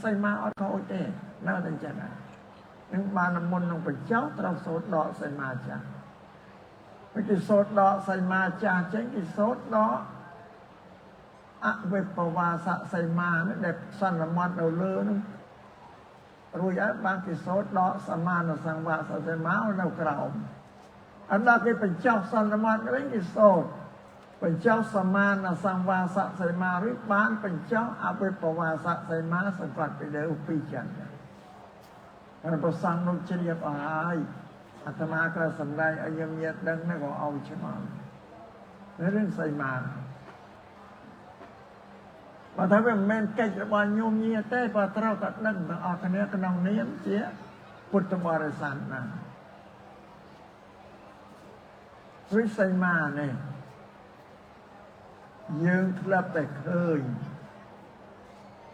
ใส่มาอดเขาเต้น่าจะจังไงนึกบานมนลงไปเจ้าเราโสดดอกใส่มาจ้าไม่กี่โสดดอกใส่มาจ้าเจ๊กี่โสดดอกอะเวปวาสะใส่มาเนี่ยเด็กสั้นละมันเอาเลือนึงรู้ยับบางกี่โสดดอกสมานะสังวาสะใส่มาเอากระเอาอันนั้นก็เป็นเจ้าสั้นละมันก็เป็นกี่โสดเป็นเจ้าสมานะสังวาสะใส่มาหรือบ้านเป็นเจ้าอะเวปวาสะใส่มาสังกัดไปเดืออุปิจันเราประสังนุจริยปายอาตมากระสันได้อายมเยดดังนั่นก็เอาใช่ไหมในเรื่องใส่มาพอถ้าเป็นเมนเก่งบอลโยมเงียเต้พอเราตัดนั่งออกคะแนนกันน้องเนี้ยเสียพุทธบริษัทนะวิสัยมาเนี่ยยืนทับแต่เคย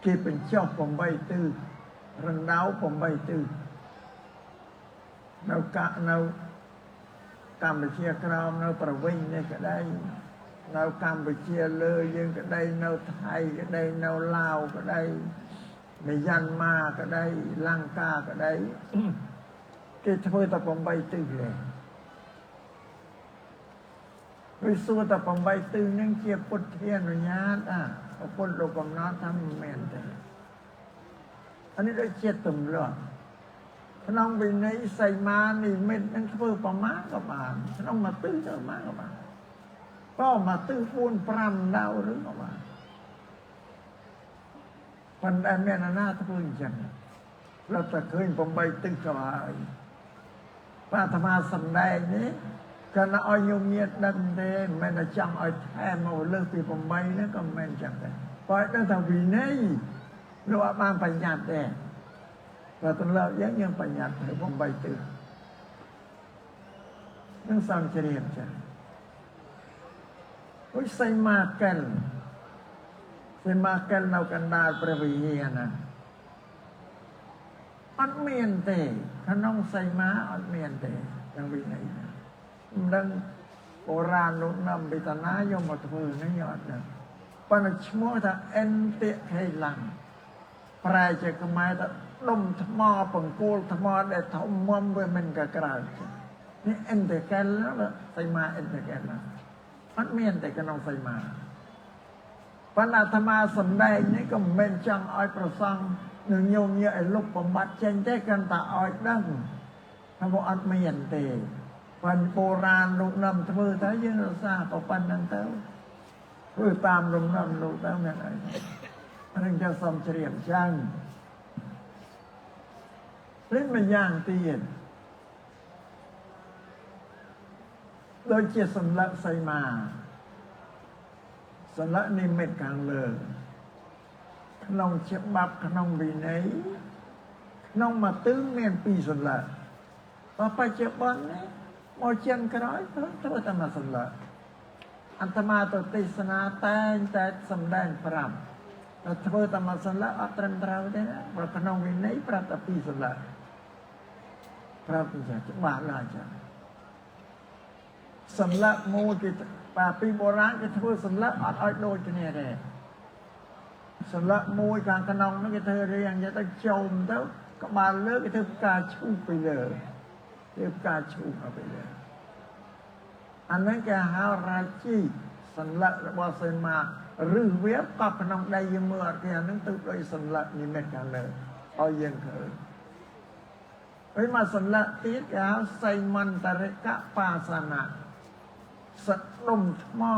ที่เป็นเจ้าผมใบตื้อรันดาวผมใบตื้อเรากำไปเชียร์กราวเราประวิงเนี่ยก็ได้เรากำไปเชียร์เลยยังก็ได้เราไทยก็ได้เราลาวก็ได้ในยันมาก็ได้ลังกาก็ได้ที่เธอแต่ผมใบตื้อเลยวิสุทธิ์แต่ผมใบตื้อนั่งเชียร์พุทธเทียนวิญญาณพุทธโลกมน้อทำเมนแต่อันนี้ได้เชียร์ตุ่มเลือดน้องไปในใส่มานี่เม็ดนั่งเพื่อประมาณกับบานน้องมาตื้อเจอมากับบานก็มาตื้อปูนปรำดาวหรือกับบานวันใดแม่นาหน้าทุกคนจังเราจะเคยผมไปตื้อกับอะไรพระธรรมสัมได้นี้ก็น่าอ้อยยมเงียดดังเดิมแม่น่าจังอ้อยแท้มาเลิกปีผมไปนี่ก็แม่จังเลยปล่อยตั้งแต่วีนี้เราว่าบ้านปัญญาแต่เราต้องเล่ายังปัญญาให้ผมใบตื้อนั่งสังเกตจ้ะวิสัยมากันเรากันดาประวิเฮียนะอัดเมียนเตะขนมใส่มาอัดเมียนเตะยังวินัยนะดังโบราณนุ่นำไปตนายมอัตมือนั่งยอดนะปัญชโมถ้าเอ็นเตะให้หลังปลายจะกระไม้ถ้าลมทมอปังโกลทมอได้ทมมเวมันกระกรานี่เอ็นเตะแกนแล้วใส่มาเอ็นเตะแกนนะอัดเมียนเตะขนมใส่มาปัญหาธรรมาสันได้นี่ก็เป็นจังอ้อยประสังหนึ่งโยมเยอะไอ้ลูกประบัดเจนได้กันตาอ้อยดังทำว่าอัดเมียนเตะปันโบราณลูกนำมือท้ายยืนเราทราบปันนั่งเต้าเพื่อตามลูกนำลูกเต้าเนี่ยอันนั้นจะสมเฉลี่ยช่างเล่นมันย่างตีนโดยเจตสำลักใส่มาสำลักนิมิตกลางเลยขนมเช็บบับขนมวีนัยขนมมาตื้อเมียนปีสำลักพอไปเจ็บบอลเนี่ยมอเชียนกระไรเท่าธรรมสำลักอันธมาตัวติสนาแต่สำแดงพรำแต่เท่าธรรมสำลักอัตรันตราได้นะเพราะขนมวีนัยปราตปีสำลักพระพุทธเจ้าจะมาลาจ้ะสำลักมูกิป่าปีโบราณก็เท่าสำลักอัดโดยจะเนี่ยเลยสำลักมูการขนมนั่นก็เธอเรียงจะต้องจมเท่าก็มาเลิกก็เธอกาชูไปเลยเรียกกาชูเอาไปเลยอันนั้นแกหาราชีสำลักระบาดเสมาหรือเว็บกับขนมได้ยังเมื่อแกนั้นตึกโดยสำลักนี่เม็ดกันเลยเอาเย็นเถิดไปมาสำลักตีดแล้วใส่มันตะเรกะปาสนะสะดุมหม้อ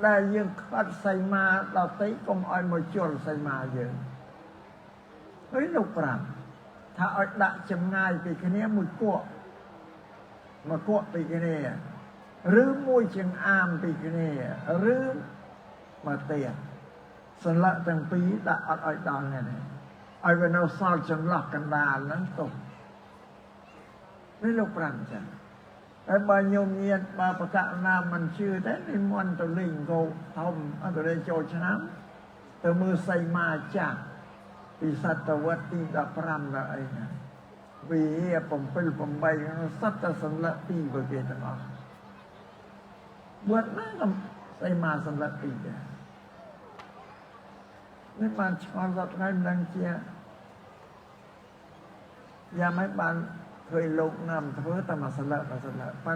ได้ยังคัดใส่มาเราตีกลมอ้อยมาจนใส่มาเยอะเฮ้ยลูกปราบถ้าอ้อยดักจำง่ายไปแค่นี้มือกั้วมากั้วไปแค่นี้หรือมวยเชียงอามไปแค่นี้หรือมาเตียสละตั้งปีดักอ้อยดังไงเนี่ยอ้อยเป็นเอาซาลจำหลักกันดาลนั้นตกไม่ลูกปราบจ้ะไอ้บางโยมเงียบมาประกาศนามมันชื่อแต่ในมวนตัวลิงโกทอมอันตัวเลยโจชนะตัวมือใส่มาจากปีสัตวัตตีดับพรำอะไรนะวีผมเป็นผมใบสัตสันละปีบริเวณนั้นบวชนั่งใส่มาสันละปีเนี่ย នេះបានឆ្ងល់សត្វថ្ងៃមិនដឹងជាយ៉ាងម៉េចបានឃើញលោកណាំធ្វើតែមួយសន្លឹកប៉ុន្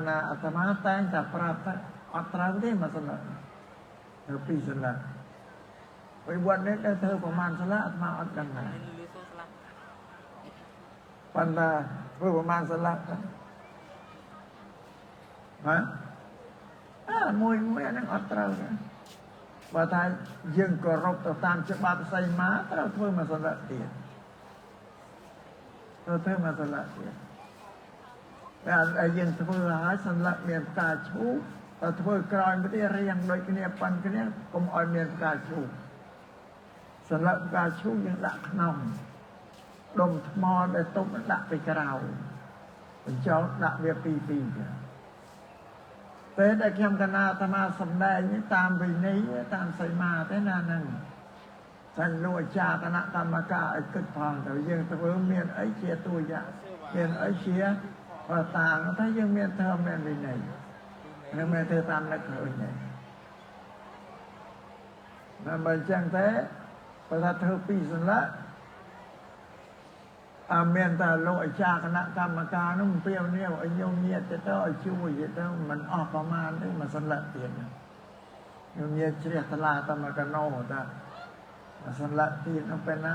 តែអាត្មាតែងតែប្រាប់ថាអត់ត្រូវទេមួយសន្លឹកទៅពីរសន្លឹកពេលវត្តនេះទៅធ្វើប្រហែលសន្លឹកអាត្មាអត់ដឹងដែរប៉ុន្តែធ្វើប្រហែលសន្លឹកហ៎មួយអាហ្នឹងអត់ត្រូវទេបើថាយើងគោរពទៅតាមច្បាប់សីមាត្រូវធ្វើមួយសន្លឹកទៀតធ្វើមួយសន្លឹកទៀតតែយើងធ្វើហើយសន្លឹកមានផ្កាឈូកតែធ្វើក្រោយមកទៀតរៀងដូចគ្នាប៉ុនគ្នាកុំឲ្យមានផ្កាឈូកសន្លឹកផ្កាឈូកយើងដាក់ក្នុងដុំថ្មដែលទុកដាក់ពីក្រៅបញ្ចូលដាក់វាពីចឹងពេលដែលខ្ញុំកណាអាត្មាសំដែងតាមវិន័យតាមសីមាទេណាហ្នឹងចាញ់លោកអាចារ្យគណៈកម្មការឲ្យគិតផងទៅយើងធ្វើមានអីជាទូយ៉ាងមានអីជាប្រតាំងតែយើងមានធម៌មានវិន័យនឹងមិនធ្វើតាមនឹកឃើញទេដល់បើចឹងទេបើថាធ្វើពីរសន្លឹកមានតែលោកអាចារ្យគណៈកម្មការនោះពីនេះឲ្យញោមញាតទៅឲ្យជួយទៅមិនអស់ប្រមាណទេមួយសន្លឹកទៀតញោមញាតជ្រះថ្លាតែមកកណោតាមួយសន្លឹកទៀតនោះពេលណា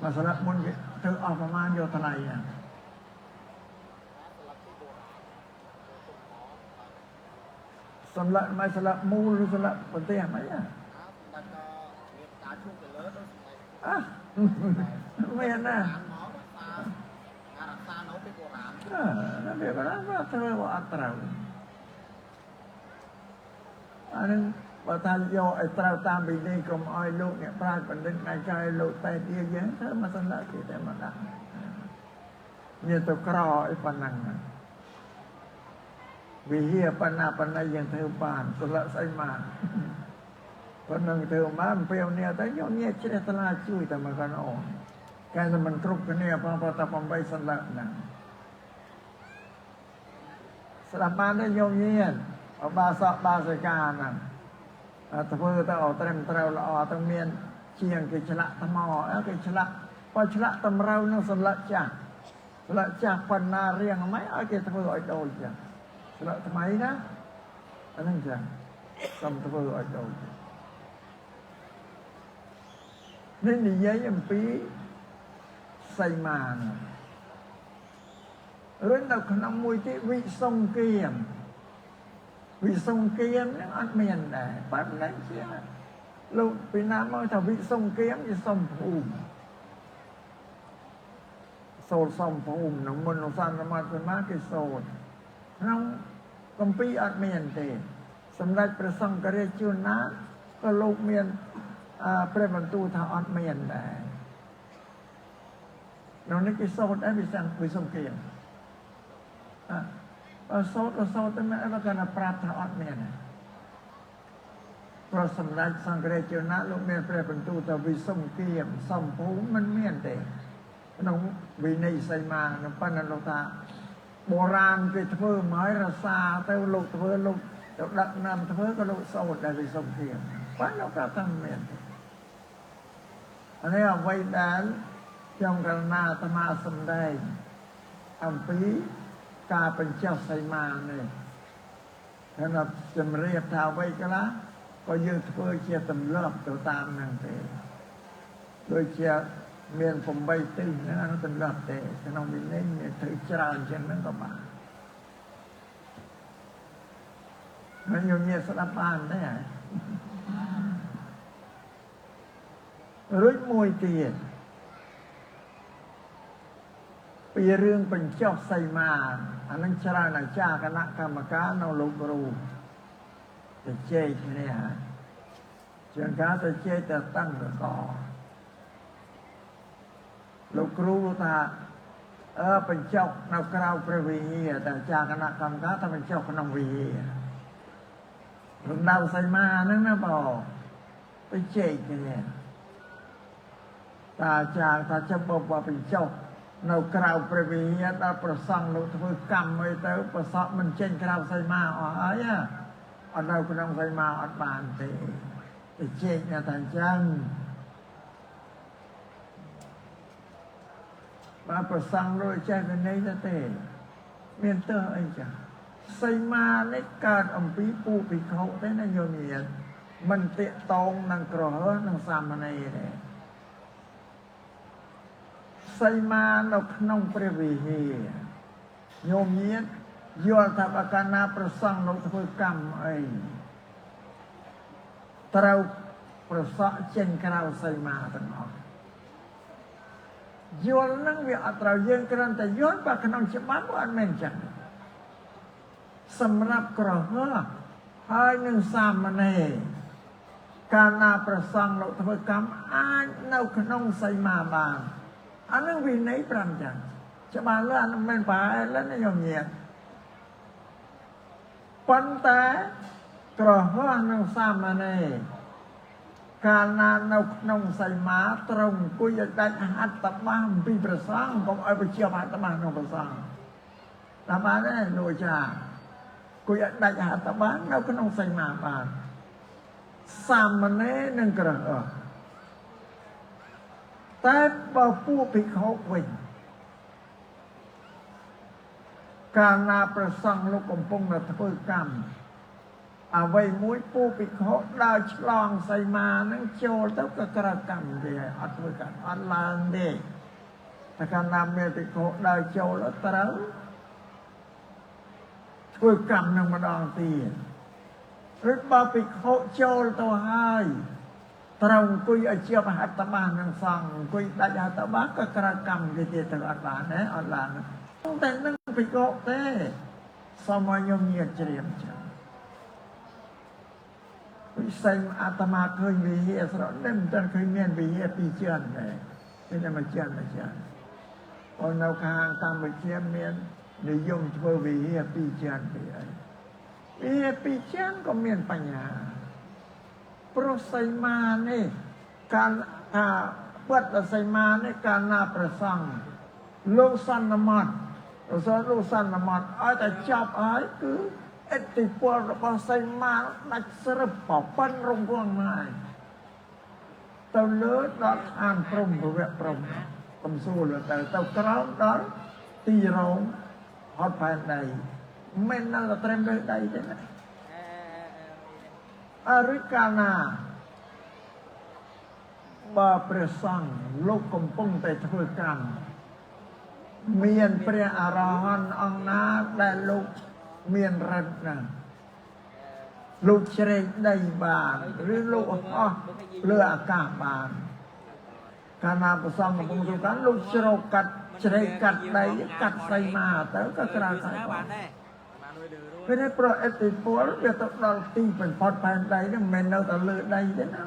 មួយសន្លឹកមុនគេធ្វើអស់ប្រមាណយកថ្លៃសន្លឹកមិនសន្លឹកមូលឬសន្លឹកប្រទេសអីមានណាវាក៏ធ្វើអត់ត្រូវអានឹងបើថាយកឲ្យត្រូវតាមវិន័យកុំឲ្យលោកអ្នកប្រាជ្ញបណ្ឌិតឯកឲ្យលោកតែទៀតយ៉ាងធ្វើមកសន្លឹកទៀតតែមកដាក់មានទៅក្រអីប៉ុណ្ណឹងវិហារបណ្ណាយ៉ាងធ្វើបានសន្លឹកស្អីមកប៉ុណ្ណឹងធ្វើបានពេលនេះតែយកនេះជ្រះថ្លាជួយតែមកកណោតែមិនគ្រប់គ្នាផងព្រោះតែ8សន្លឹកហ្នឹងស្ដាប់បានទេញោមញៀនអបាសកបាសិកាហ្នឹងធ្វើទៅអត់ត្រឹមត្រូវល្អទៅមានជាងគេឆ្លាក់ថ្មគេឆ្លាក់បើឆ្លាក់តម្រូវនឹងសន្លឹកចាស់ប៉ុណ្ណារៀងមិនឲ្យគេធ្វើឲ្យដូចចឹងសន្លឹកថ្មីណាអាហ្នឹងចឹងសុំធ្វើឲ្យដូចនេះនិយាយអំពីសីមារឿងនៅក្នុងមួយទីវិសង្គមហ្នឹងអត់មានដែរប៉ុន្តែជាលោកពីណាមកថាវិសង្គមជាសំភូមិសូត្រសំភូមិក្នុងមន្តសន្មតសម្មាគេសូត្រក្នុងគម្ពីរអត់មានទេសម្ដេចព្រះសង្ឃរាជជួនណាក៏លោកមានព្រះបន្ទូលថាអត់មានដែរនៅនេះគេសូត្រអីវិសង្គមសូត្រតែមិនអីក៏ណាប្រាប់ថាអត់មានដែរព្រោះសម្ដេចសង្ឃរាជជួនណាលោកមានព្រះបន្ទូលថាវិសង្គមសំភូមិមិនមានទេក្នុងវិន័យសីមានឹងប៉ុន្តែលោកថាបុរាណគេធ្វើមកឲ្យរសាទៅលោកធ្វើលោកទៅដឹកនាំធ្វើក៏លោកសូត្រដែរវិសង្គមប៉ុន្តែលោកប្រាប់ថាមិនមានទេអានេះអ្វីដែលខ្ញុំកណ្ណាអាត្មាសម្ដែងអំពីការបញ្ចុះសីមានេះហើយជំរាបថាអ្វីខ្លះក៏យើងធ្វើជាទម្លាប់ទៅតាមហ្នឹងទេដូចជាមាន8ទិសហ្នឹងអានោះទម្លាប់ទេក្នុងវិន័យមានធ្វើច្រើនជាងហ្នឹងក៏បានហើយញញស្ដាប់បានដែររួចមួយទៀតពីរឿងបញ្ចុះសីមាអានឹងច្រើនអាចារ្យគណៈកម្មការនៅលោកគ្រូទៅជែកគ្នាជាងការទៅជែកទៅតាំងកលោកគ្រូថាបញ្ចុះនៅក្រៅព្រះវិហារតែអាចារ្យគណៈកម្មការថាបញ្ចុះក្នុងវិហាររំដៅសីមាហ្នឹងណាបងទៅជែកគ្នាតាអាចារ្យថាចាំបើបញ្ចុះនៅក្រៅព្រះវិហារដល់ប្រសង់លោកធ្វើកម្មអីទៅប្រសពមិនចេញក្រៅសីមាអស់ហើយអត់នៅក្នុងសីមាអត់បានទេទៅជែកថាអញ្ចឹង bà bà sang rồi chạy về đây ra tê miền tơ ấy chả xây ma lấy card ông bí pu bị khẩu thế này nhiều nhiệt mình tiện tông năng cỏ năng xàm mà này này xây ma nó không phải vì gì nhiều nhiệt vô thập akana prasang nó thôi cầm ấy trâu prasang trên cao xây ma tận họ vô năng việc trâu dương kranแต่ย้อนไปขนมฉบับอันเหม็นจังสำหรับกระหัวให้หนึ่งสามมันเองการนาประสังเราทำกรรมอ่านเราขนมใส่มาบางอันนั้นวินัยปรำจังจะมาเลื่อนมันไปแล้วนี่ยมเงียบปันแต่กระหัวหนึ่งสามมันเองการนาเราขนมใส่มาตรงกุยได้หัตถะบ้างปีประสังก็เอาไปเชี่ยวหัตถะบ้างนองประสังทำมาได้โนชากูอยากได้หัตถบ้านเราก็ต้องใส่มาบ้านสามมันเองนั่งกระแต่พอผู้พิฆาตวิ่งการนาประสังลูกกำปงเราทำกรรมเอาไว้มุ้ยผู้พิฆาตได้ฉลองใส่มานั่งโจลแล้วก็กระกรรมเดียอัตวิการอันลานเดแต่การนำเมติโคได้โจลแล้วเต้าช่วยกรรมนั่งมาดองตีหรือบาปิโคโจลตัวให้ตรงกุยอาเจียบหัตถบ้านนั่งฟังกุยได้หัตถบ้านก็กระกรรมกิจตระอัลลานะอัลลานะแต่นั่งปิโคเต้สมัยยมเยียเจียมจังวิสัยอาตมาเคยมีเหตุสระเล่มจนเคยเมียนมีเหตุปีเชียนเลยไม่ได้มาเชียนมาเชียนพอเราคางตามไปเชียนเมียนนิยมช่วยวิเหตุปีเชียนไปไอ้วิเหตุปีเชียนก็เมียนปัญญาโปรไซมาเนี่ยการเปิดไซมาเนี่ยการนาประสังโลสันนมัดโลสันนมัดไอ้แต่จับไอ้คือเอติปอลปอไซมาดักสระปอปั้นรงกวางนายเต่าเลือดดออ่านพรมบริเวณพรมกำสู้เลยแต่เต่ากราวดอตีร้องฮอตภายในไม่น่าจะเตรียมเลยได้ใช่ไหมอาริกานาบาเปรสังโลกกำปงแต่ทวกรรมเมียนเปรียอารหันอังนาได้ลูกเมียนรัตนะลูกเฉลยได้บานหรือลูกเลืออากาศบานการนาประสังกำปงทุกันลูกเฉลยกัดเฉลยกัดได้กัดใส่มาแต่ก็กระไรไม่ได้โปรเอติโปรเดี๋ยวต้องเราตีเป็นพอดแผ่นใดเนี่ยมันเราแต่เลือดใดเนี่ยนะ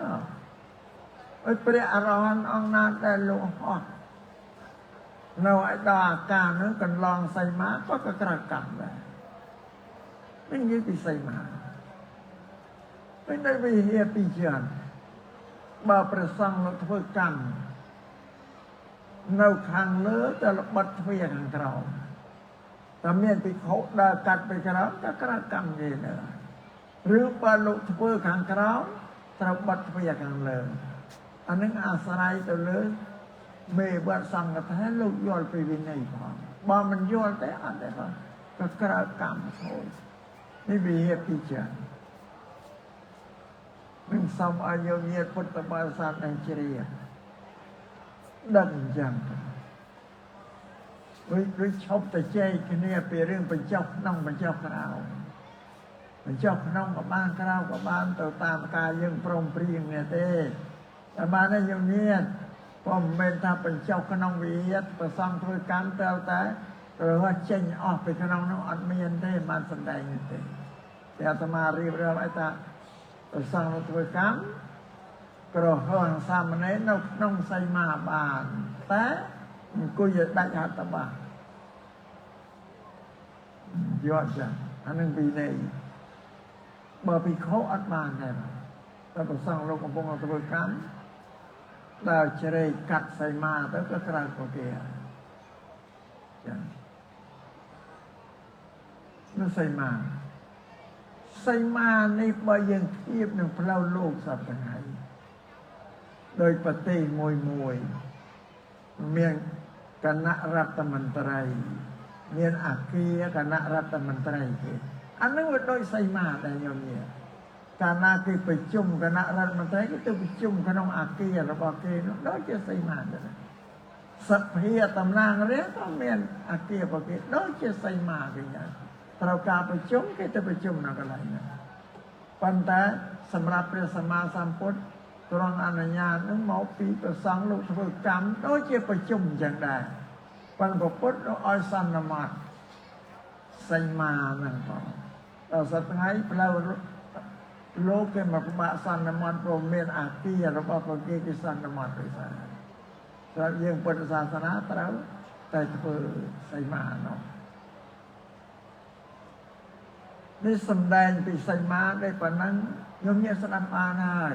ไอ้เปรียอารหันอังนาได้ลูกเราไอ้ดาการนั้นกันลองใส่มาก็กระกัดเลยไม่ยึดไปใส่มาไม่ได้ไปเฮียปีเชียนบาประสังเราทำกรรมเราขังเลือแต่เราบัดเวียนเราแต่เมียนไปเขาด่ากัดไปกระก็กระกรรมเยอะหรือปลาลุกทำขังกระเราบัดเวียนเลยอันนั้นอาศัยตัวเลยเมื่อบัดสังกัดให้ลูกย้อนไปวินัยพอบามันย้อนแต่อันเดียวก็กระกรรมโอยนี่มีเหตุพิจารณ์มึงสมอายุเยียพุทธบาสานังเจริญดังจังวิชอบแต่เจ้าเนี่ยเป็นเรื่องเป็นเจ้าน้องเป็นเจ้าคราวเป็นเจ้าน้องกับบ้านคราวกับบ้านตัวตามกายยังปรมปรียงเนี่ยเต้แต่มาในยังเนี้ยพอเป็นถ้าเป็นเจ้าขนมวิญญาณประสังเพื่อการเตาแต่หรือว่าเจงออกไปขนมน้องอัดเมียนได้มาแสดงเต้แต่อาตมาเรียบเรียบไอ้ตาประสังเพื่อการกระหังสามเณรน้องใส่มาบานแต่กูอยากได้หัตถบานยอดจังอันนึงปีนี้เมื่อปีเขาอัดบานเนี่ยแต่ประสังโลกของพวกเราตัวกันเราเฉลยกัดใส่มาแล้วก็กระไรก็เกี่ยจังนั่นใส่มาในบายังเทียบหนึ่งพระโลกสัพพไนโดยปฏิมวยเมียง គណៈរដ្ឋមន្ត្រីមានអគារគណៈរដ្ឋមន្ត្រីគេអានឹងវាដូចសីមាដែរញោមញាតិកាលណាគេប្រជុំគណៈរដ្ឋមន្ត្រីគេទៅប្រជុំក្នុងអគាររបស់គេនោះដូចជាសីមាដែរសភាតំណាងរាស្ត្រក៏មានអគាររបស់គេដូចជាសីមាគេដែរត្រូវការប្រជុំគេទៅប្រជុំនៅកន្លែងហ្នឹងប៉ុន្តែសម្រាប់ព្រះសម្មាសម្ពុទ្ធទ្រង់អនុញ្ញាតនឹងមកពីប្រសង់លោកធ្វើកម្មដូចជាប្រជុំអញ្ចឹងដែរប៉ុន្តែពុទ្ធឲ្យសន្មតសីមាហ្នឹងផងដល់សប្តាហ៍ផ្លូវលោកគេមកបាក់សន្មតព្រមមានអាគាររបស់ពួកគេគេសន្មតដោយសារតែយើងពុទ្ធសាសនាត្រូវតែធ្វើសីមានោះនេះសំដែងពីសីមាដែលប៉ុណ្ណឹងញោមញាតិស្ដាប់បានហើយ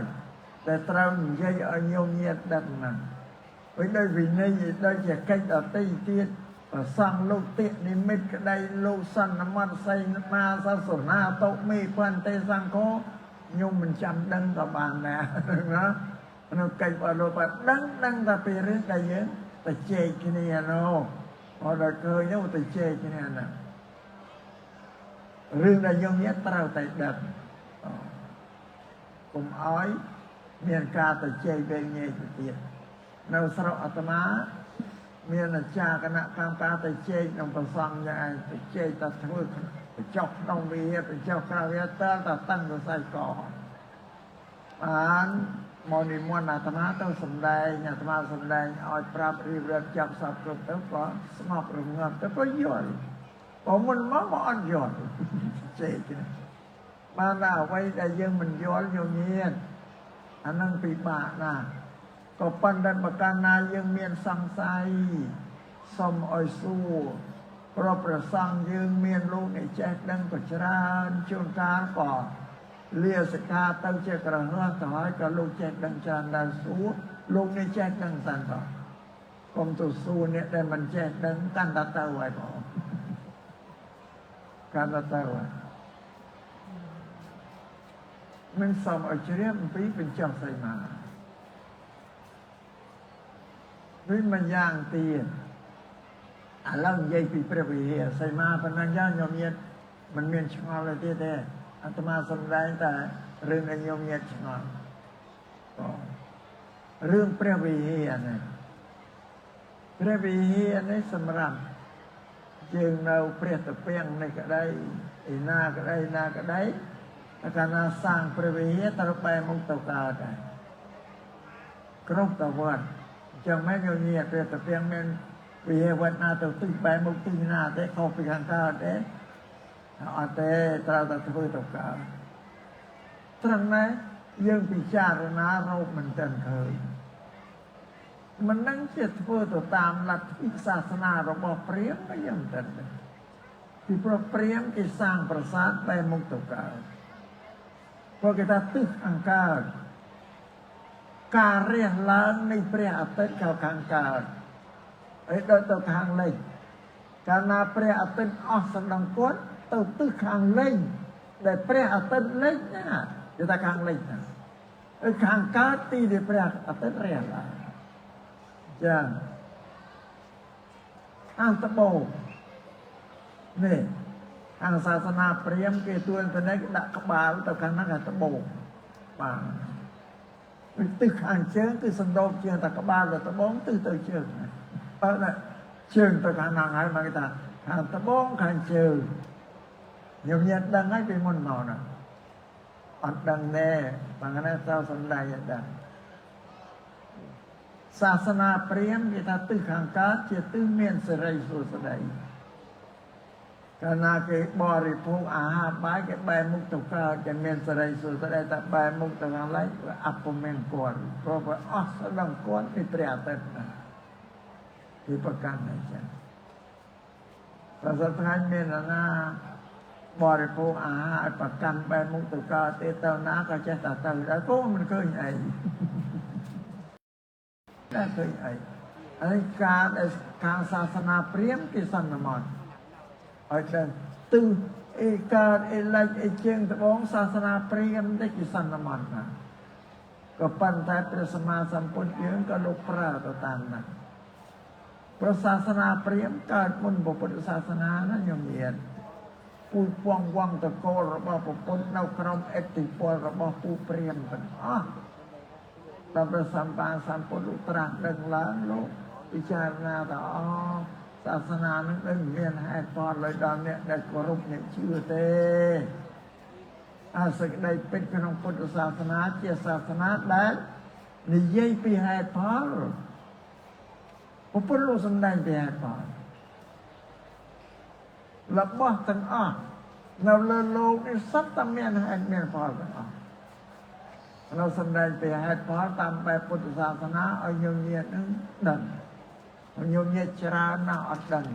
តែត្រូវនិយាយឲ្យញោមញាតិដឹងហ្នឹងវិញដោយវិន័យដូចជាកិច្ចដតីទៀតប្រសង់លោកតិនិមិត្តក្តីលោកសន្មតសីមាសាសនាតោមេបន្ទេសង្ឃោញោមមិនចាំដឹងក៏បានដែរណានៅកិច្ចរបស់លោកបានដឹងតែពីរឿងដែលយើងទៅជែកគ្នានោះអត់ដល់ឃើញនោះទៅជែកគ្នាណារឿងដែលញោមញាតិត្រូវតែដឹងកុំឲ្យមានការទៅជែកវែងញែកទៅទៀតនៅស្រុកអាត្មាមានអាចារ្យគណៈកម្មការទៅជែកក្នុងប្រសង់យ៉ាងឯងទៅជែកតែធ្វើបញ្ចុះក្នុងវិហារបញ្ចុះក្រៅវិហារតើតាតាំងទៅស្អីក៏បានមកនិមន្តអាត្មាទៅសំដែងអាត្មាសំដែងឲ្យប្រាប់រៀបរាប់ចាប់សពគ្រប់ទៅក៏ស្ងប់រងាប់ទៅក៏យល់បើមុនមកអត់យល់ជែកបានតែអ្វីដែលយើងមិនយល់យើងញៀនអានឹងពិបាកណាស់ក៏ប៉ុន្តែបើកាលណាយើងមានសង្ស័យសូមឲ្យសួរព្រោះព្រះសង្ឃយើងមានលោកអ្នកចេះដឹងក៏ច្រើនជួនកាលក៏លាសិក្ខាទៅជាក្រហមទៅហើយក៏លោកចេះដឹងច្រើនដែរសួរលោកអ្នកចេះដឹងតាំងតកុំទៅសួរអ្នកដែលមិនចេះដឹងកាន់តែទៅហើយបងកាន់តែទៅហើយមិនសូមឲ្យជ្រាបអំពីបញ្ចុះសីមាវិញមួយយ៉ាងទៀតឥឡូវនិយាយពីព្រះវិហារសីមាប៉ុណ្ណឹងយ៉ាងញោមញាតិមិនមានឆ្ងល់ទេទៀតទេអាត្មាសំដែងតែរឿងឲ្យញោមញាតិឆ្ងល់រឿងព្រះវិហារនេះព្រះវិហារនេះសម្រាប់យើងនៅព្រះតពាំងនេះក្តីឯណាក្តីណាក្តីកាលណាសាងព្រះវិហារត្រូវបែរមុខទៅកើតដែរគ្រប់តវត្តចឹងមិនញញៀព្រះតពាំងមានវិហារវត្តណាទៅទិសបែរមុខទិសណាទេខុសពីខាងកើតទេអត់ទេត្រូវតែធ្វើទៅកើតត្រង់ណាយើងពិចារណារកមិនទាន់ឃើញមិននឹងជាធ្វើទៅតាមលទ្ធិសាសនារបស់ព្រាហ្មណ៍ក៏យ៉ាងមិនទាន់ពីព្រោះព្រាហ្មណ៍គេសាងប្រាសាទបែរមុខទៅកើតព្រោះគេថាទិសខាងកើតការរះឡើងនៃព្រះអាទិត្យក៏ខាងកើតហើយដល់ទៅខាងលិចកាលណាព្រះអាទិត្យអស់សណ្ដឹងគាត់ទៅទិសខាងលិចដែលព្រះអាទិត្យលិចណាគេថាខាងលិចណាហើយខាងកើតទីដែលព្រះអាទិត្យរះឡើងចា៎ខាងត្បូងនេះខាងសាសនាព្រាហ្មណ៍គេទួនទៅនេះដាក់ក្បាលទៅខាងហ្នឹងខាងត្បូងបាទទិសខាងជើងគឺសណ្ដោកជើងតែក្បាលទៅត្បូងទិសទៅជើងបើណាជើងទៅខាងហ្នឹងហើយមកគេថាខាងត្បូងខាងជើងញោមញាតិដឹងហើយពីមុនមកណាអត់ដឹងទេbằng cái này saoសំដែងអត់ដឹងសាសនាព្រាហ្មណ៍គេថាទិសខាងកើតជាទិសមានសិរីសួស្តីកាលណាគេបរិភោគអាហារបាយគេបែរមុខទៅកើតគេមានសិរីសួស្តីតែបែរមុខទៅខាងលិចអពមង្គលព្រោះវាអស់ស្ដងគាត់ពីព្រះអាទិត្យណាគឺប្រកាន់អញ្ចឹងប្រសិទ្ធថ្ងៃមានណាបរិភោគអាហារឲ្យប្រកាន់បែរមុខទៅកើតទេទៅណាក៏ចេះតែទៅដែរគោមិនឃើញអីតែឃើញអីហើយការដែលខាងសាសនាព្រាហ្មណ៍គេសន្មតឲ្យចឹងទិសអេកើតអេលិចអេជើងត្បូងសាសនាព្រាហ្មណ៍ទេគេសន្មតណាក៏ប៉ុន្តែព្រះសម្មាសម្ពុទ្ធយើងក៏លោកប្រើទៅតាមហ្នឹង ព្រះសាសនាព្រាហ្មណ៍កើតមុនព្រះពុទ្ធសាសនាណាញោមញាតិពូជពងវង្សតកូលរបស់ព្រះពុទ្ធនៅក្នុងអធិពលរបស់ពូព្រាហ្មណ៍ទាំងអស់ដល់ព្រះសម្មាសម្ពុទ្ធត្រាស់ដឹងឡើងលោកពិចារណាថាអូសាសនានឹងមិនមានហេតុផលលើដល់អ្នកដែលគោរពអ្នកជឿទេអាសេចក្តីពិតក្នុងពុទ្ធសាសនាជាសាសនាដែលនិយាយពីហេតុផលព្រះពុទ្ធលោកសម្ដែងពីហេតុផលរបស់ទាំងអស់នៅលើលោកនេះសត្វតែមានហេតុមានផលទាំងអស់เราសម្ដែងពីហេតុផលតាមបែបពុទ្ធសាសនាឲ្យញោមញាតិនឹងដឹងញោមញាតិច្រើនណាស់អត់ដឹង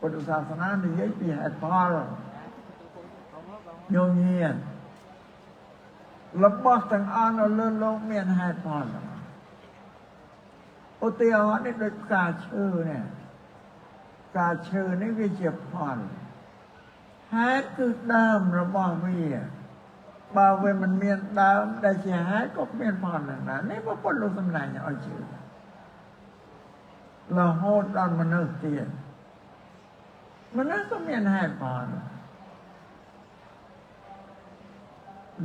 ពុទ្ធសាសនានិយាយពីហេតុផលញោមញាតិរបស់ទាំងអស់នៅលើលោកមានហេតុផលឧទាហរណ៍នេះដូចផ្កាឈើនេះផ្កាឈើនេះវាជាផលហេតុគឺដើមរបស់វាបើវាមិនមានដើមដែលជាហេតុក៏មានផលនឹងដែរនេះព្រះពុទ្ធលោកសម្ដែងឲ្យជឿរហូតដល់មនុស្សទៀតមនុស្សក៏មានហេតុផល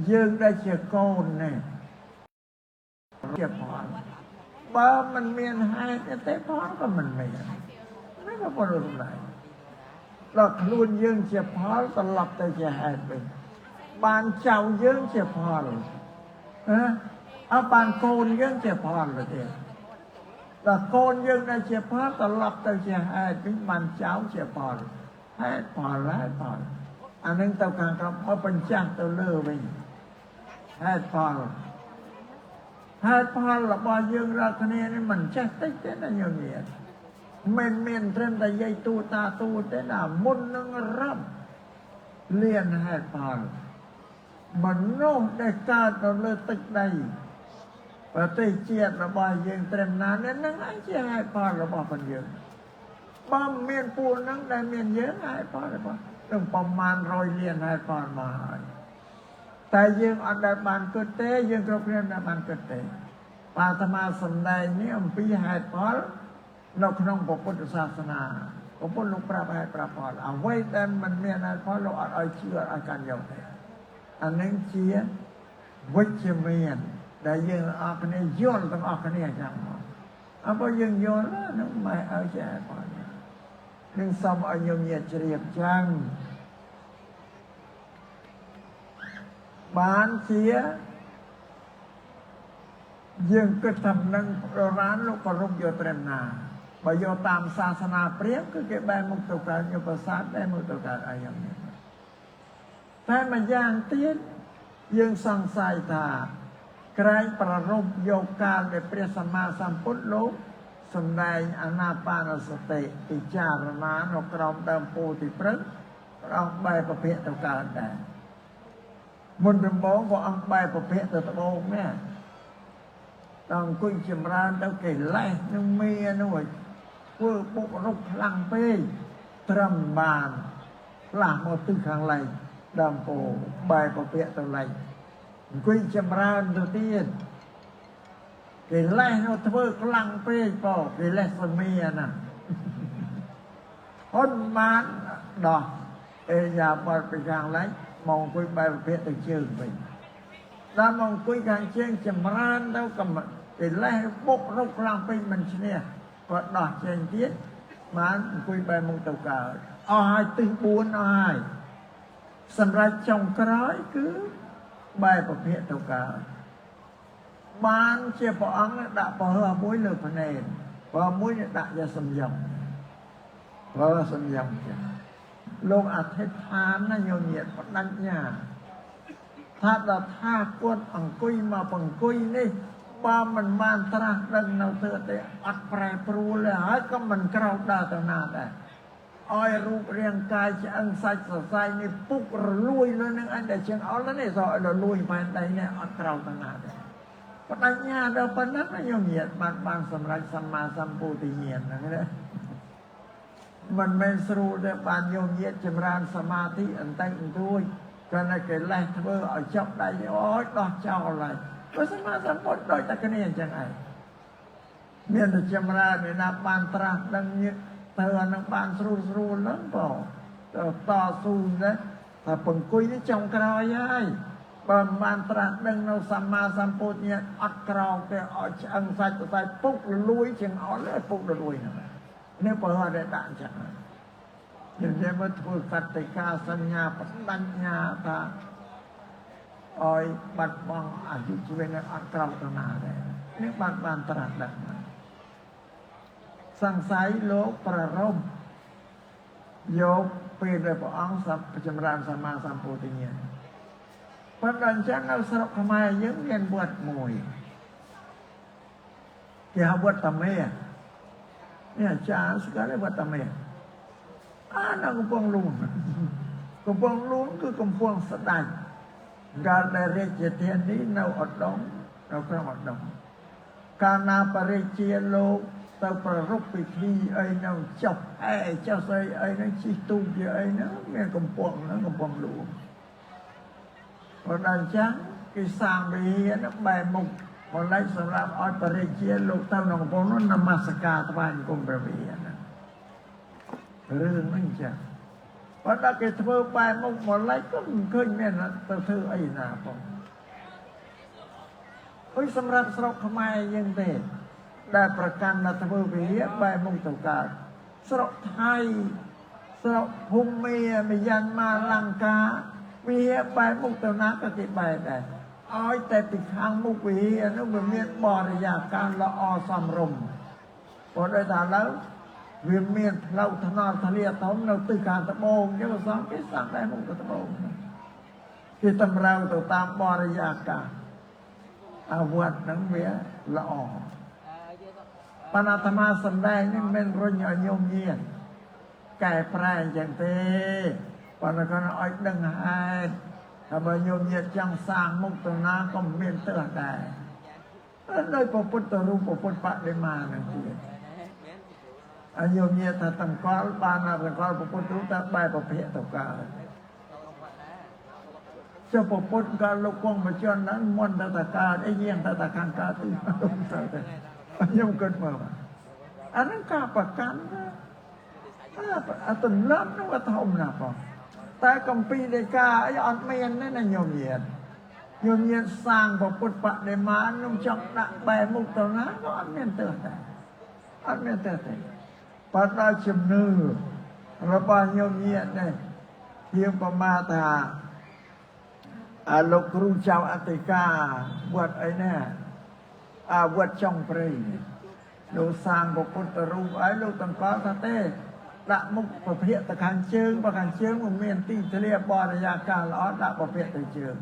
យើងដែលជាកូននេះជាផលបើមិនមានហេតុទេផលក៏មិនមាននេះព្រះពុទ្ធលោកសម្ដែងដល់ខ្លួនយើងជាផលត្រឡប់ទៅជាហេតុវិញបានចៅយើងជាផលអើបានកូនយើងជាផលទៅទៀតដល់កូនយើងដែលជាផលត្រឡប់ទៅជាហេតុវិញបានចៅជាផលហេតុផលអានឹងទៅខាងក្រោមមកបញ្ចាំងទៅលើវិញហេតុផលរបស់យើងរាល់គ្នានេះមិនចេះតិចទេណាញោមញាតិមិនមានត្រឹមតែយាយទូតាទូទេណាមុននឹងរាប់លៀនហេតុផលមនុស្សដែលកើតនៅលើទឹកដីប្រទេសជាតិរបស់យើងត្រឹមណានេះនឹងឯងជាហេតុផលរបស់ផងយើងបើមានពួកនឹងដែលមានយើងហេតុផលរបស់នឹងប្រមាណ100លានហេតុផលមកហើយតែយើងអត់ដែលបានគិតទេយើងគ្រប់គ្នាដែលបានគិតទេអាត្មាសម្ដែងនេះអំពីហេតុផលនៅក្នុងពុទ្ធសាសនាព្រះពុទ្ធលោកប្រាប់ហេតុប្រាប់ផលអ្វីដែលមិនមានហេតុផលលោកអត់ឲ្យជឿឲ្យកាន់យកទេអានឹងជាវិជ្ជមានដែលយើងអរគ្នាយល់ទាំងអស់គ្នាចឹងមកអើបើយើងយល់នឹងមិនឲ្យជាហេតុផលនឹងសូមឲ្យញោមញាតិជ្រាបចឹងបានជាយើងគិតថានឹងរានលោកប្ររពយកត្រឹមណាបើយកតាមសាសនាព្រាហ្មណ៍គឺគេបែរមុខទៅកើតយកប្រាសាទបែរមុខទៅកើតអីយ៉ាងនេះតែម្យ៉ាងទៀតយើងសង្ស័យថាក្រែងប្ររពយកកាលដែលព្រះសម្មាសម្ពុទ្ធលោកសម្ដែងអានាបានសតិពិចារណានៅក្រោមដើមពោធិព្រឹក្សព្រះអង្គបែរពភៈទៅកើតដែរមុនដំបូងព្រះអង្គបែរពភៈទៅត្បូងនេះដល់អង្គុយចម្រើនទៅកិលេសនឹងមាននោះធ្វើបុករុកខ្លាំងពេកត្រឹមបានផ្លាស់មកទិសខាងលិចដើមពោបែរពភៈទៅលិចអង្គុយចម្រើនទៅទៀតកិលេសនោះធ្វើខ្លាំងពេកពោកិលេសសមីណាហ៊ុនបានដោះអេយ៉ាបតពីខាងលិចមកអង្គុយបែរពភៈទៅជើងវិញដល់មកអង្គុយខាងជើងចម្រើនទៅកិលេសបុករុកខ្លាំងពេកមិនឈ្នះក៏ដោះចេញទៀតបានអង្គុយបែរមុខទៅកើតអស់ហើយទិស4អស់ហើយសម្រាប់ចុងក្រោយគឺបែរពភៈទៅកើតបានជាព្រះអង្គដាក់ពហៈមួយលើភ្នែនពហៈមួយដាក់ជាសំយំពហៈសំយំចាលោកអធិដ្ឋានណាញោមញាតិបដញ្ញា ថាដល់ថាគាត់អង្គុយមកអង្គុយនេះបើមិនបានត្រាស់ដឹងនៅទៅទេអត់ប្រែប្រួលទេហើយក៏មិនក្រោកដើរទៅណាដែរឲ្យរូបរាងកាយឆ្អឹងសាច់សរសៃនេះពុករលួយលើនឹងអញដែលជាងអល់នេះសោឲ្យរលួយបែបដៃនេះអត់ក្រោកទៅណាទេបដញ្ញាដល់ប៉ុណ្ណឹងញោមញាតិបានសម្រេចសម្មាសម្ពុទ្ធញ្ញាណហ្នឹងណាមិនមែនស្រួលទេបានញោមញាតិចម្រើនសមាធិអន្តិអន្ទួយគ្រាន់តែកិលេសធ្វើឲ្យចាប់ដៃអូយដោះចោលហើយព្រោះសម្មាសម្ពុទ្ធដូចតែគ្នាអញ្ចឹងឯង មានតែចម្រើនមានណាបានត្រាស់ដឹងទៅអានឹងបានស្រួលហ្នឹងបងតស៊ូណាថាពង្គុយនេះចុងក្រោយហើយបើមិនបានត្រាស់ដឹងនៅសម្មាសម្ពុទ្ធញាអត់ក្រោកទេអត់ឆ្អឹងសាច់តែពុករលួយជាងអត់ទេពុករលួយហ្នឹងនេះបើអត់ได้ដាក់អញ្ចឹងយើងមកធ្វើកតិកាសញ្ញាបដញ្ញាថាអោយបាត់បង់អាយុជីវិតអត់ក្រោកទៅណាដែរនេះបានត្រាស់ដឹងសង្ស័យលោកប្ររំយកពេលដែលព្រះអង្គចម្រើនសម្មាសម្ពុទ្ធញ្ញាប៉ុន្តែអញ្ចឹងនៅស្រុកខ្មែរយើងមានវត្តមួយគេហៅវត្តតាមេនេះអាចារ្យស្គាល់វត្តតាមេនៅកំពង់លួងគឺកំពង់ស្ដេចកាលដែលរាជធានីនៅឧត្តមនៅក្រុងឧត្តមកាលណាបរិជាលោកទៅប្ររពពិធីអីនៅចុះចុះស្អីអីហ្នឹងជិះទូកជាអីហ្នឹងមានកំពង់ហ្នឹងកំពង់លួងប៉ុន្តែអញ្ចឹងគេសាងវិហារហ្នឹងបែរមុខមកឡែកសម្រាប់ឲ្យបរិជាលោកទៅក្នុងកំពង់នោះនមស្ការថ្វាយគុំព្រះវិហារហ្នឹងរឿងហ្នឹងចាប៉ុន្តែគេធ្វើបែរមុខមកឡែកក៏មិនឃើញមានទៅធ្វើអីណាផងអុយសម្រាប់ស្រុកខ្មែរយើងទេដែលប្រកាន់នៅធ្វើវិហារបែរមុខទៅកើតស្រុកថៃស្រុកភូមាមីយ៉ាន់ម៉ាលង្កាវិហារបែរមុខទៅណាក៏គេបែរដែរឲ្យតែពីខាងមុខវិហារនោះវាមានបរិយាកាសល្អសមរម្យព្រោះដោយថាឥឡូវវាមានផ្លូវថ្នល់ធ្លាធំនៅទិសខាងត្បូងគេក៏សំគេសាំដែរមុខទៅត្បូងគេតម្រូវទៅតាមបរិយាកាសអាវត្តហ្នឹងវាល្អបណ្ណាអាត្មាសំដែងនេះមិនរុញឲ្យញោមញៀនកែប្រែអញ្ចឹងទេប៉ុន្តែគាត់ឲ្យដឹងហេតុថាបើញោមញៀចង់សាងមុខទៅណាក៏មានទើសដែរដោយព្រះពុទ្ធរូបព្រះពុទ្ធបដិមានឹងទៀតអាញោមញៀថាតង្កល់បានតង្កល់ព្រះពុទ្ធរូបតែបែបប្រភេទទៅកើតចុះព្រះពុទ្ធក៏លោកគង់បច្ចុប្បន្នហ្នឹងមុនទៅតកើតអីយាងទៅតខាងកើតទីទៅខ្ញុំគិតមើលអាហ្នឹងការប្រកាន់អាទម្លាប់នោះក៏ធំណាស់ផងតែកម្ពីដីកាអីអត់មានទេណាញោមញាតសាងព្រះពុទ្ធបដិមាខ្ញុំចង់ដាក់បែរមុខទៅណាក៏អត់មានទើសដែរអត់មានទើសទេប៉ុន្តែជំនឿរបស់ញោមញាតនេះជាប្រមាថាលោកគ្រូចៅអធិការវត្តអីណាវត្តចុងព្រៃលោកសាងព្រះពុទ្ធរូបអីលោកតង្កល់ថាទេដាក់មុខប្រភេទទៅខាងជើងបើខាងជើងមិនមានទីធ្លាបរិយាកាសល្អដាក់ប្រភេទទៅជើង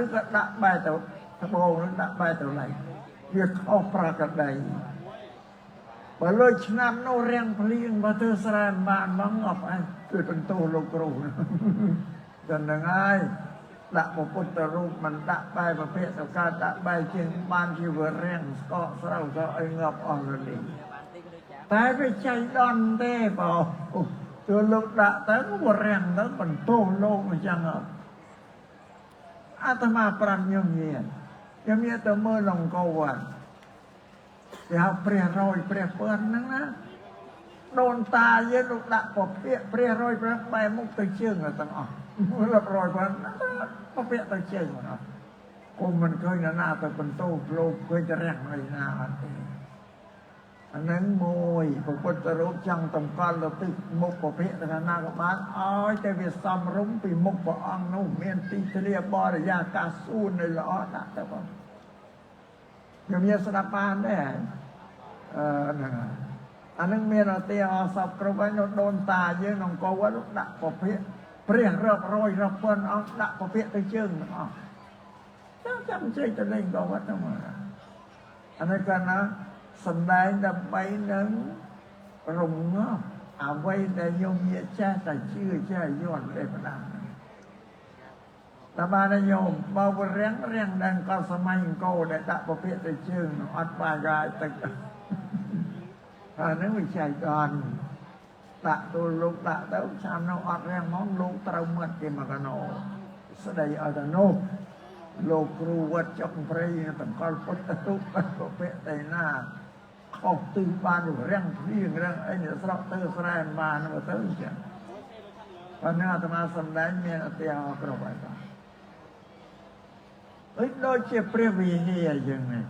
ឬក៏ដាក់បែរទៅត្បូងឬដាក់បែរទៅឡៃវាខុសប្រក្រតីបើលុយឆ្នាំនោះរាំងភ្លៀងបើធ្វើស្រែបានមកងប់អីគឺបន្ទោសលោកគ្រូដល់ហ្នឹងហើយដាក់ព្រះពុទ្ធរូបមិនដាក់បែរប្រភេទទៅកើតដាក់បែរជាងបានជាវារាំងស្កកស្រូវទៅឲ្យងាប់អស់រលីងតែវាចៃដន្យទេបងទោះលោកដាក់ទៅវារាំងទៅបន្ទោសលោកអញ្ចឹងអាត្មាប្រាំញោមញាតទៅមើលអង្គរវត្តគេហៅព្រះរយព្រះពឿនហ្នឹងណាដូនតាយើងលោកដាក់ពពាកព្រះរយព្រះបែរមុខទៅជើងទាំងអស់រាប់រយប៉ុណ្ណាពពាកទៅជើងអត់គុំមិនឃើញណាទៅបន្ទោសលោកឃើញតែរាំងហើយណាអត់ទេអានឹងមួយព្រះពុទ្ធរូបចង់តម្កល់ទៅទិសមុខពពាកទៅណាក៏បានឲ្យតែវាសំរុំពីមុខព្រះអង្គនោះមានទីធ្លាបរិយាកាសសួននៅល្អដាក់ទៅបងខ្ញុំមានស្ដាប់បានដែរហ្នឹងអានឹងមានអតិអសពគ្រប់ហើយនៅដូនតាយើងក្នុងកោវត្តដាក់ពពាកព្រះរាប់រយរាប់ពាន់អង្គដាក់ពពាកទៅជើងទាំងអស់ចាំជ័យទៅលេងកោវត្តហ្នឹងអានេះកាលណាសំដែងដើម្បីនឹងរំងាប់អ្វីដែលញោមញាតចេះតែជឿចេះយល់ទេបណ្ដាតែបានញោមបើវរាំងដល់ក៏សម័យអង្គរដែលដាក់ពពាកទៅជើងអត់បានកាយទឹកអានឹងវាចៃដន្យដាក់ទូលលោកដាក់ទៅចាំនោះអត់រាំងមកលោកត្រូវមាត់គេមកកណោស្ដីឲ្យទៅនោះ លោកគ្រូវត្តចុកព្រៃតម្កល់ពុទ្ធទូកក៏ពាក់តែណាខុសទិសបានរាំងព្រៀងរាំងអីនេះស្រុកទៅស្រែបានមកទៅចឹងប៉ុន្តែអាត្មាសំដែងមានអតិហោគ្រប់ហើយបាទដូចជាព្រះវិហារយ៉ាងនេះ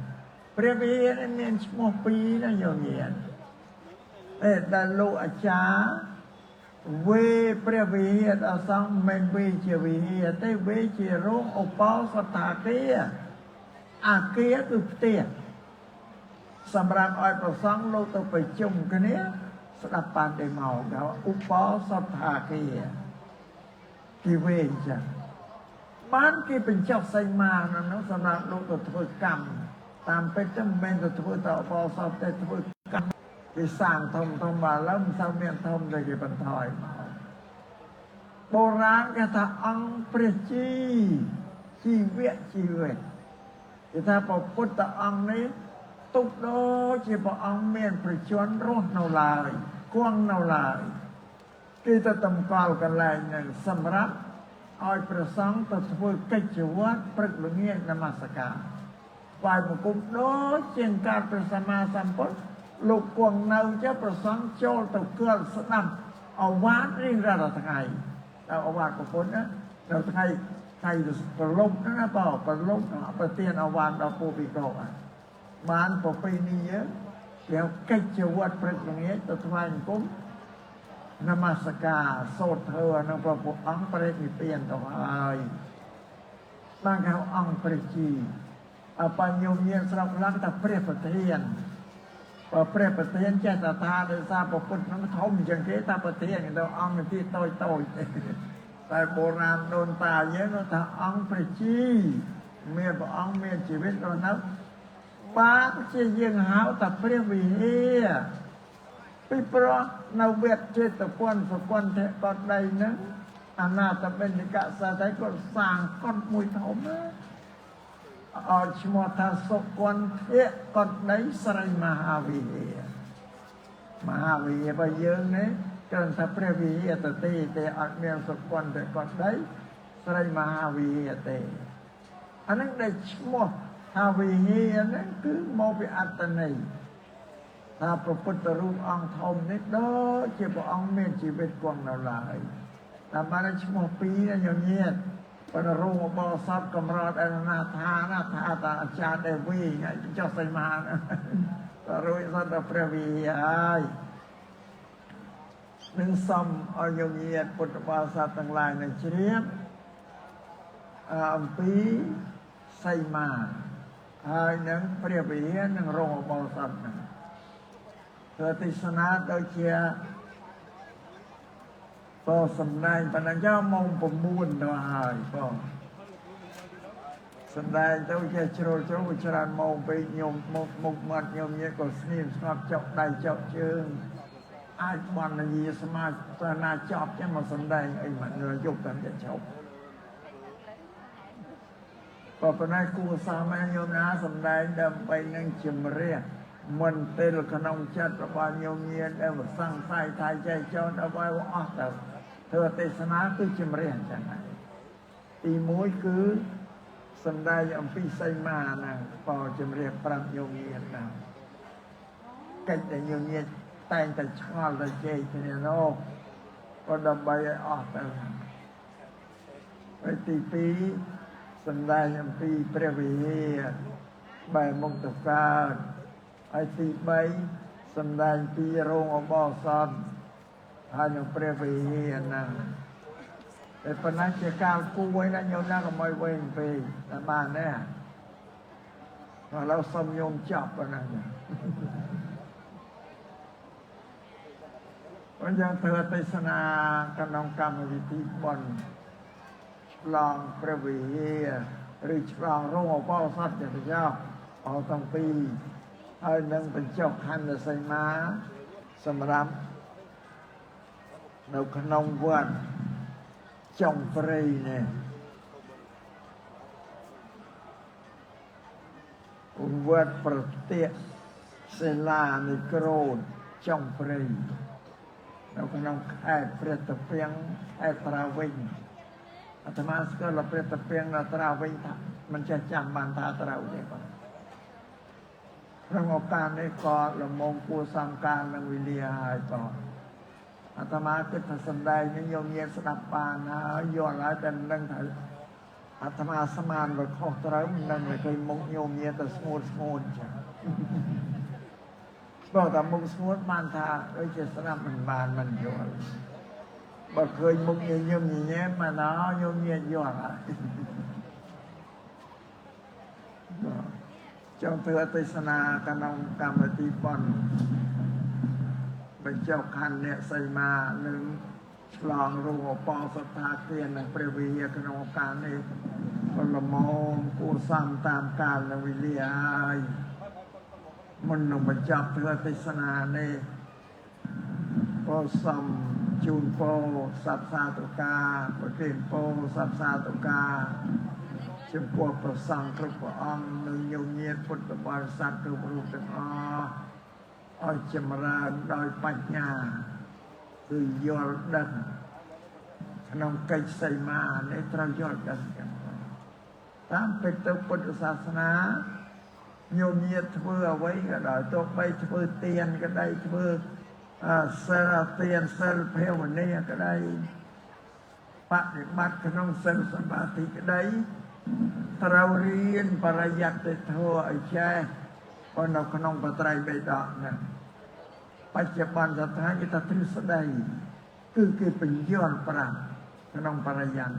ព្រះវិហារមានឈ្មោះពីរណាយោមានដែលលោកអាចារ្យវេព្រះវិហារដល់សង្ឃមិនវេជាវិហារទេវេជារោងឧបោសថាគារអាគារគឺផ្ទះសម្រាប់ឲ្យប្រសង់លោកទៅប្រជុំគ្នាស្ដាប់បានតែមកដល់ឧបោសថាគារគេវេចឹងបានគេបញ្ចុះសីមានោះសម្រាប់លោកទៅធ្វើកម្មតាមពេទ្យមិនមែនទៅធ្វើទៅឧបោសថតែធ្វើកម្មគេសាងធំមកឡើងមិនសូវមានធំតែគេបន្ថយមកបុរាណគេថាអង្គព្រះជីវៈគេថាព្រះពុទ្ធអង្គនេះទុកដូចជាព្រះអង្គមានប្រជញ្ញរស់នៅឡើយគង់នៅឡើយគេទៅតម្កល់កន្លែងហ្នឹងសម្រាប់ឲ្យព្រះសង្ឃទៅធ្វើកិច្ចវត្តព្រឹកល្ងាចនមស្ការថ្វាយបង្គំដូចជាការព្រះសម្មាសម្ពុទ្ធលោកគង់នៅចេះព្រះសង្ឃចូលទៅគាល់ស្ដាប់អវាទរៀងរាល់ថ្ងៃដល់អវាទពុទ្ធណាដល់ថ្ងៃប្រឡប់ណាបើប្រឡប់ប្រទានអវាទដល់ពួកភិក្ខុបានប្រពៃណីយើងគេកិច្ចវត្តព្រឹកល្ងាចទៅថ្វាយបង្គំនមស្ការសូត្រធម៌នៅព្រះពុទ្ធអង្គប្រេតនិព្វានទៅហើយបានហៅអង្គព្រះជីអបញ្ញោញាណស្រុកឡើងតែព្រះប្រធានព្រះប្រធានចេះតែថាដោយសារព្រះពុទ្ធនឹងធំជាងគេថាប្រធានទៅអង្គទីតូចតែបុរាណដូនតាយើងថាអង្គព្រះជីមានព្រះអង្គមានជីវិតរស់នៅបានជាយើងហៅថាព្រះវិហារពីព្រោះនៅវេទចេតពន្ធសុគន្ធៈកតដីនឹងអនាតបិណ្ឌិកសាស្ត្រគាត់សាងកុដិមួយធំឲ្យឈ្មោះថាសុគន្ធៈកតដីស្រីមហាវិហាររបស់យើងនេះគ្រាន់តែព្រះវិហារទេអត់មានសុគន្ធៈកតដីស្រីមហាវិហារទេអានឹងដែលឈ្មោះថាវិហារហ្នឹងគឺមកពីអត្តន័យថាព្រះពុទ្ធរូបអង្គធំនេះដូចជាព្រះអង្គមានជីវិតគង់នៅឡើយតែបានឈ្មោះពីរញញៀតប៉ុន្តែរោងបោសតកម្រត់អរណាថាតាអាចារ្យដែលវិញចុះសីមាតរួចសតព្រះវិហារហើយនឹងសំអរញញៀតពុទ្ធបរិស័ទទាំងឡាយនឹងជ្រាបអំពីសីមាហើយនឹងព្រះវិហារនឹងរោងបោសតនឹងធ្វើទេសនាដូចជាបើសម្ដែងប៉ុណ្ណឹងយកម៉ោង9ទៅហើយបងសម្ដែងទៅជាជ្រុលច្រើនម៉ោងពេកញោមមុខមាត់ញោមនេះក៏ស្ងៀមស្ងប់ចុកដៃចុកជើងអាចបាននិយាយសមាធិណាចប់ចឹងមកសម្ដែងអីមិនយកតែឈប់ក៏ប៉ុន្តែគួរសមញោមណាសម្ដែងដើម្បីនឹងជំរះមន្ទិលក្នុងចិត្តរបស់ញោមញាណដែលសង្ស័យថាចែកចោលដើម្បីអស់ទៅធ្វើទេសនាគឺជំរះអញ្ចឹងហើយទី1គឺសម្ដែងអំពីសីមាណាបោជំរះប្រាប់ញោមញាណណាកិច្ចដែលញោមញាណតែងតែឆ្ងល់ទៅជែកគ្នានោះក៏ដើម្បីឲ្យអស់ទៅហើយទី2សម្ដែងអំពីព្រះវិហារបែរមុខទៅកើតហើយទី3សម្ដែងពីរោងអបោសតហើយនឹងព្រះវិហារហ្នឹងតែប៉ុណ្ណាជាកាលគួរណាញោមណាកុំឲ្យវែងពេកតែបានទេឥឡូវសុំញោមចាប់ប៉ុណ្ណាអញ្ចឹងធ្វើទេសនាក្នុងកម្មវិធីបុណ្យឆ្លងព្រះវិហារឬឆ្លងរោងអបោសតយ៉ាងយ៉ាអស់ទាំងពីរហើយនឹងបញ្ចុះខណ្ឌសីមាសម្រាប់នៅក្នុងវត្តចុងព្រៃនេះវត្តប្រតិសិលានិក្រោធចុងព្រៃនៅក្នុងខេត្តព្រះតាពាំងខេត្តត្រាវិញ อาตมาสก็เราเปรียบเปรียงเราตราไว้ทัมันจะจำบานตาตราได้ก่อนเรื่องของการในกอละมงกูสังการนังวิเลียหายต่ออาตมาคือทัศนใดนิยมเยียสนับปานหาย้อนหลายเป็นเรื่องไทยอาตมาสมานแบบข้อตรามันนั่นเลยเคยมงโยมเยียแต่สมูทจ้ะบอกแต่มงสมูทบานทาโดยเจตนามันบานมันย้อนบอกเคยมงโยมอย่างเงี้ยมาเนาะโยมเยียย้อนอะไรจงเถื่อติสนาการนองกรรมตีปอนเป็นเจ้าคันเนี่ยใส่มาหนึ่งฉลองรูปองสถาเตียนในประวิยกนองการในพลมงกูซ้ำตามการและวิเลียมันนงบรรจับเถื่อติสนาในพอซ้ำจูนโปสับซาตุกาประเทศโปสับซาตุกาจำพวกประสังทุกพระองค์หนึ่งโยมเยียพุทธบริษัททุกรูปทั้งอ้อยจำราโดยปัญญาคือยอดดังขนมไก่ใส่มาในตรายอดดังกันตามเป็นตัวพุทธศาสนาโยมเยียเพื่อไว้ก็ได้ตัวไปเพื่อเตียนก็ได้เพื่อเซลเตียนเซลเพลวันนี้ก็ได้ปฏิบัติขนมเซลสมาธิก็ได้เราเรียนปริยัติเท่าไอ้แช่พอเราขนมปตรัยใบดอกนะปัจจุบันสถานที่ทฤษฎีคือเป็นยอดปราบขนมปริยัน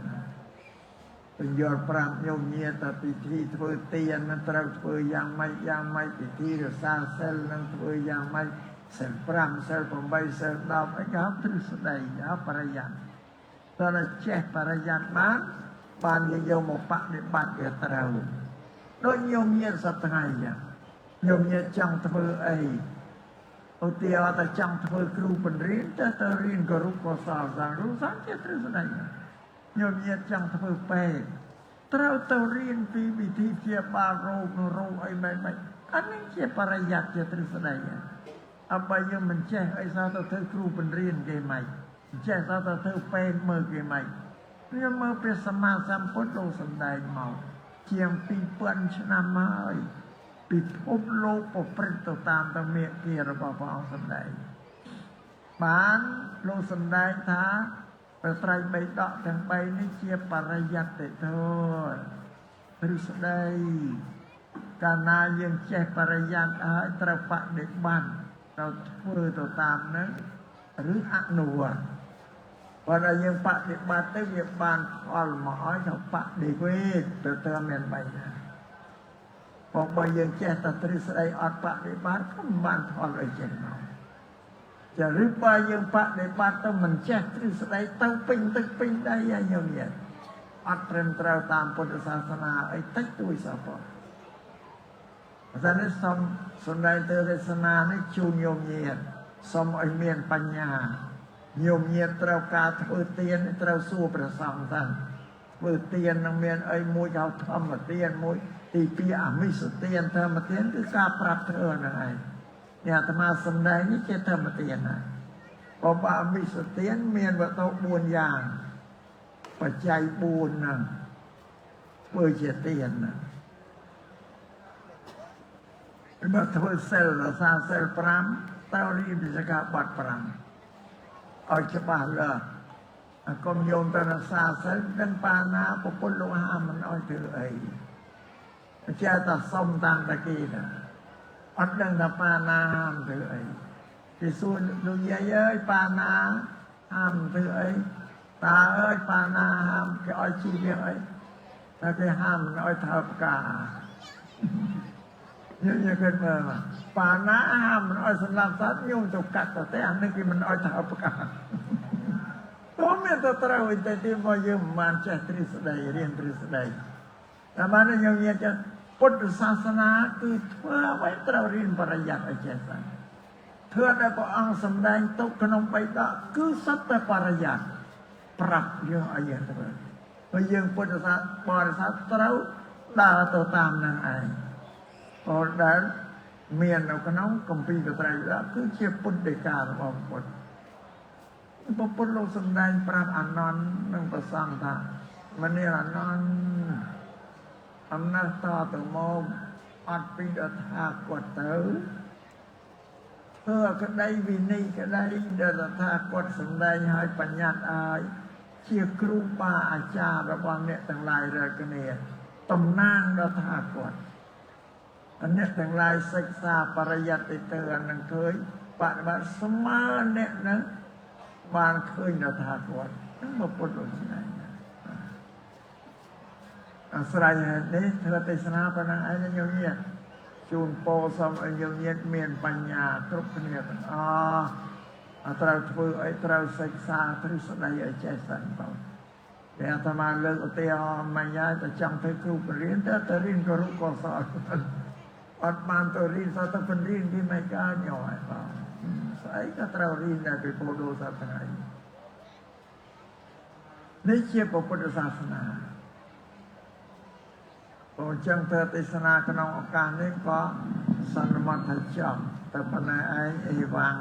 เป็นยอดปราบโยมเมียแต่พิธีเถื่อเตียนนั้นเราเถื่อยังไม่พิธีหรือสร้างเซลนั้นเถื่อยังไม่เซลปรามเซลผมใบเซลดาวไอ้ครับทฤษฎีครับปริยันตอนนั้นแช่ปริยันมาปานโยมปะในบ้านเอตราโดยโยมเยียสัตย์ไงโยมเยียจังเถื่อไอ้อุติยาตจังเถื่อครูเป็นเรียนแต่เรียนก็รู้ก็สาวสังรู้สังเกตรู้สังโยมเยียจังเถื่อไปเราเรียนปีวิธีเชียบาโรไอ้ไม่อันนี้เชียปรยัติเชียตรึสนัยเอาไปโยมมันแจ้งไอ้สาวเถื่อครูเป็นเรียนเกไม่แจ้งสาวเถื่อเป็นเมื่อเกไม่เรื่องเมื่อเป็นสมาสัมพุทธโลสันไดเมาเจียงปีเปื้อนชนะมาปิดพบโลกปกปริตตามตะเมียเกียรบพองสันไดบ้านโลสันไดท้าไปไตรใบดอกทั้งใบนี่เชียปรยัติเถิดพฤษไดการนายังแจปรยัติตระปะเด็กบ้านเราเพื่อตัวตามนั้นหรืออนุวพอเรายังปะเด็กบ้านเต้เวียบานอลหมอเขาปะเด็กเวทเติมเมียนใบนะพอไปยังแจตัตริสไดอดปะเด็กบ้านก็บ้านทอลไอเจนเอาจะหรือไปยังปะเด็กบ้านต้องมันแจตริสไดต้องปิ้งได้ยังเงียบอัดเตรียมเราตามพุทธศาสนาไอ้ตั้งตัวสาปเพราะฉะนั้นสมได้เตอร์ศาสนาในชูโยมเยียสมไอเมียนปัญญาโยมเยียเราการเปิดเตียนเราสู้ประสังท่านเปิดเตียนนังเมียนไอ้มวยเขาทำมาเตียนมวยตีปีไม่สุดเตียนเธอมาเตียนคือการปรับเธอหน่อยเนี่ยธรรมาสมได้นี่เจตเธอมาเตียนนะพอว่าไม่สุดเตียนเมียนว่าโตบุญอย่างปัจจัยบุญนะเปิดเจตเตียนนะบัดเธอเซลล์ซาเซลล์ปรามเต้ารีบิสกาบัดปรามเอาฉบับเลยกรมโยมตระซาเซลล์เป็นปานาปปุลโลหามันเอาเธอไอ้เจ้าตัดส้มตามตะกี้นะอัดดังตะปานาห้ามเธอไอ้ที่ส่วนดูเยอะๆปานาห้ามเธอไอ้ตาเอ้ยปานาห้ามแกอ้อยชีเดียวไอ้ถ้าแกห้ามมันอ้อยเท่ากาเยอะๆขึ้นมาป่าน้าห้ามมันอ้อยสลับซัดโยมจะกัดแต่อันนี้คือมันอ้อยเท้าประกาศตัวเมียตัวตราวินแต่ที่มาเยี่ยมมันจะตริสไดเรียนตริสไดแต่มาในโยมเนี่ยจะพุทธศาสนาคือเพื่อไว้ตราเรียนปริยัติอาจารย์เพื่อได้พระองค์สำแดงตกขนมไปก็คือสัตย์ปริยัติปรับเยอะอาอย่างนั้นพอยังพุทธศาสนาปริยัติตราด่าตัวตามนางไอพอได้เมียนเอาขนมกัมพีกับไตรแล้วคือเชี่ยปุ่นเดกาบางคนพอปุ่นลงสำแดงปราบอานนท์นั่งประสังท่า มันนี่ละนั่นอำนาจต่อตัวมองอัดปีดทากดเต๋อเพื่อก็ได้วินัยก็ได้เดินทากดสำได้ให้ปัญญาอายเชี่ยครูปาอาจารย์ระวังเนี่ยต่างลายเรกันเนี่ยตำนางดทากดอันนี้ต่างลายศึกษาปริยัติเตือนนังเคยปะบัสมาเนี่ยนะบางเคยดทากดนั่งมาปนที่ไหนอาศัยนี้เธอติสนาปนังไอ้ยังเงียจูนโปสมยังเงียเมียนปัญญาครบเนี่ยตราช่วยไอ้ตราศึกษาทฤษฎีไอ้ใจสันเปล่าแต่อาตมาเลิกเตียไม่ย้ายแต่จำไปครูเรียนแต่เรียนก็รู้ก็สอนอัดมานตัวเรียนสัตว์เป็นเรียนที่ไม่กล้าหน่อยเปล่าใส่ก็ตราเรียนได้ไปโปรโดสัตว์ไหนนี่เชื่อพระพุทธศาสนาจังเธอติสนาขนมอาการนี้ก็สันมัตจอมแต่ปัญหาไอ้วัง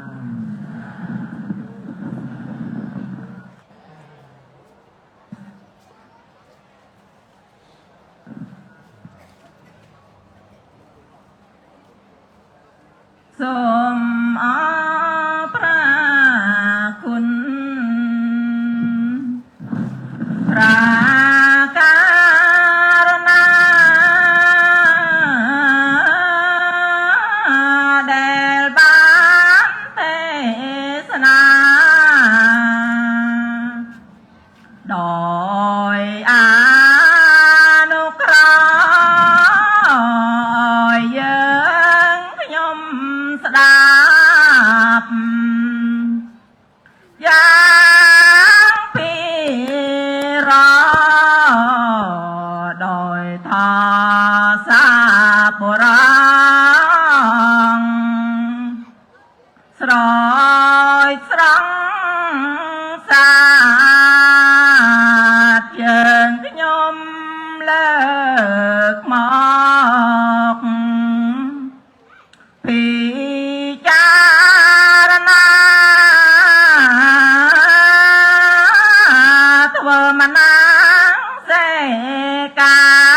สมพระคุณพระมานังเสกา